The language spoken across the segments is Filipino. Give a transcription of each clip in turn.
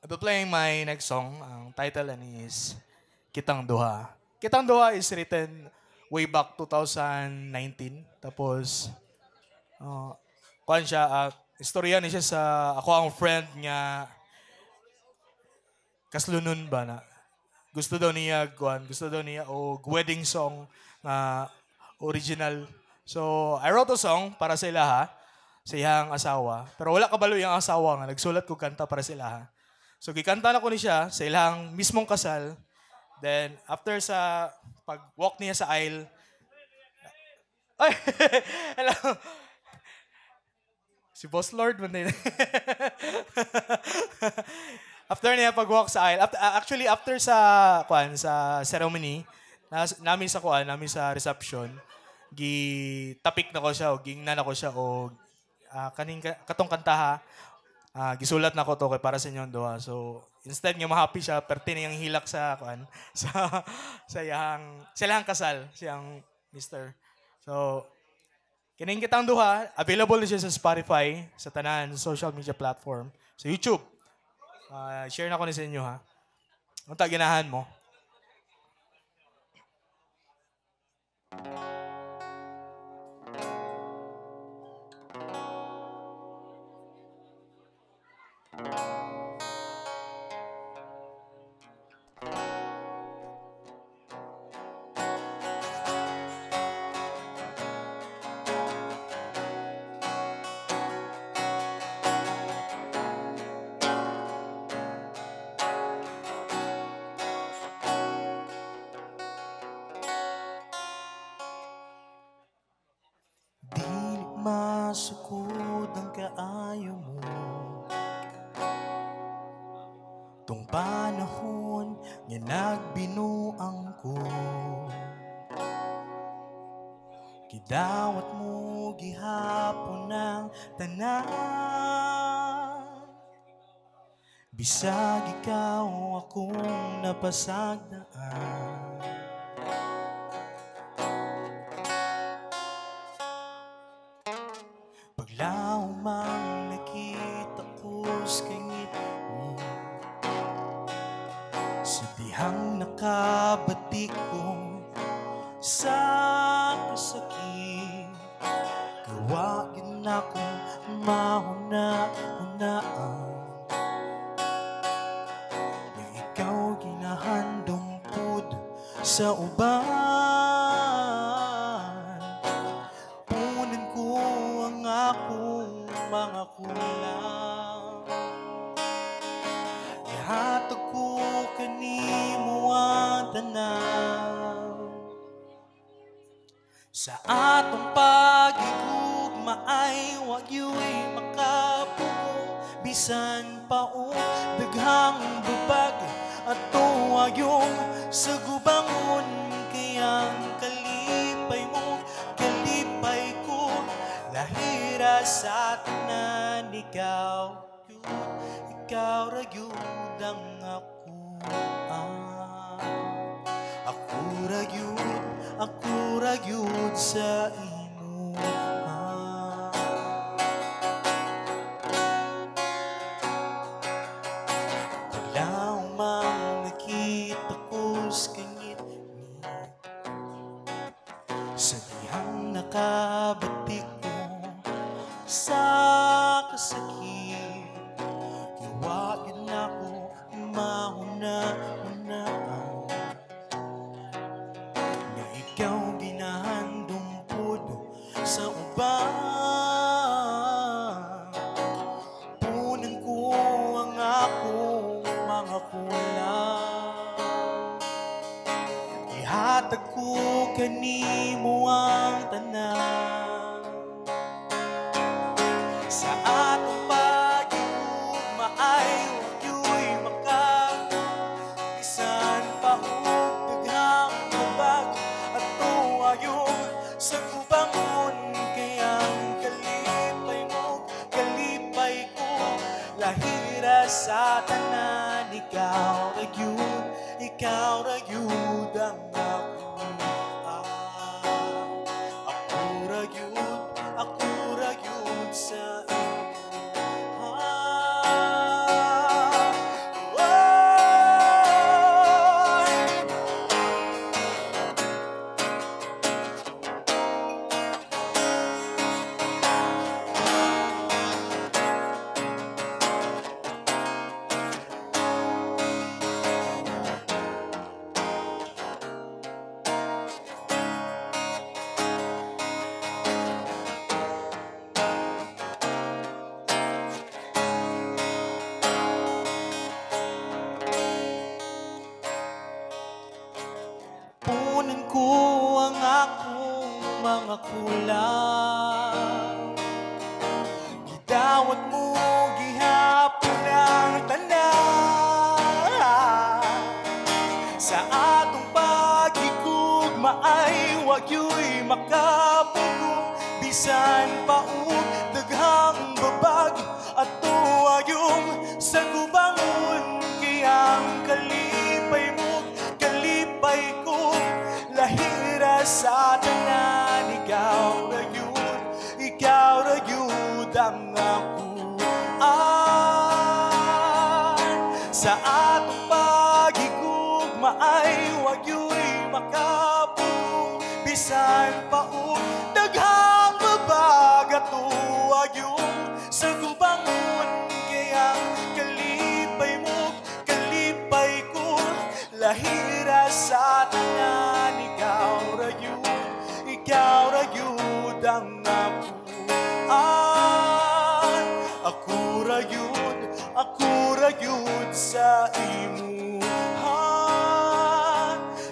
I'll be playing my next song. Ang title is Kitang Duha. Kitang Duha is written way back 2019. Tapos, kuan siya, istorya ni siya sa ako ang friend nga kaslunon ba na. Gusto daw niya og wedding song nga original. So, I wrote a song para sa ilaha, sa iyang asawa. Pero wala kabalo yung asawa nga, nagsulat ko kanta para sa ilaha. So, gikanta na ko ni siya sa ilang mismong kasal. Then, after sa pag-walk niya sa aisle, ay, hello, si Boss Lord man din. After niya pag-walk sa aisle, actually after sa sa ceremony, namin sa reception, gi-tapik na ko siya o gingnan na ko siya o katong kantaha, gisulat na ko to kay para sa inyong duha. So instead nga ma-happy siya perti niyang hilak sa sa sa iyang kasal, siyang Mister. So kining kitang duha, available na siya sa Spotify, sa tanan social media platform, sa YouTube. Share na ko ni sa inyo ha. Unta ginahan mo? Dili masukod ang kaayo mo Tung panahon nga nagbinuang ko Gidawat mo gihapon ng tanan Bisag ikaw akong napasagdaan Paglaw mang nakita ko sa kangit mo Sa dihang nakabatik ko sa kasakit Gawagin ako mahuna-hunaan Nga ikaw ginahandong pud sa uban Punan ko ang akong mga kulang Ihatag ko kanimo ang tanan Sa atong pag-igugma ay wag yo'y makapugong Bisan pa o daghang babag at tuwayong sa gubangon Kayang kalipay mo, kalipay ko Lahira sa tanan, ikaw ra gyud ang ako Ako ra gyud sa imo Wala mang nakita ko sa kangit ni Sa dihang nakabatik ko sa kasakit Iwagin ako mahuna-hunaan Nga ikaw ginahandong pud sa uban Punan ko ang akong mga kulang Ihatag ko kanimo ang tanan Sa atong pag-igugma ay wag yo'y makabisan pa og daghang babag at tuwayong sa kubangon Kayang kalipay mo, kalipay ko Lahira sa tanan, ikaw ra gyud ang ako Ako ra gyud sa ko ang akong mga kulang. Gidawat mo gihapon ang tanan. Sa atong pagigugma ay wagyo'y makapugong. Bisan pa og daghang babag at tuwayong sa gubangon. Kayang kalipay mo, kalipay ko, lahira sa tanan. Ikaw ra yun ang ako. Sa atong pagigugma ay wagyo'y makapugong. Bisan pa og daghang babag at tuwayong sa gubangon. Kayang kalipay mo, kalipay ko, lahira sa tanan. Ikaw ra yun ang ako. Ako ra yun sa imuha.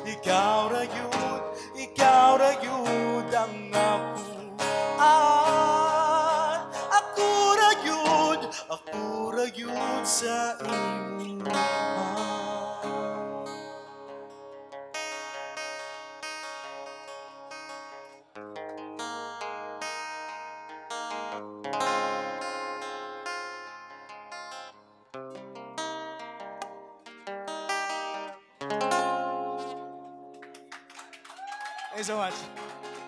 Ikaw ra yun ang ako. Ako ra yun sa imuha. Thank you so much.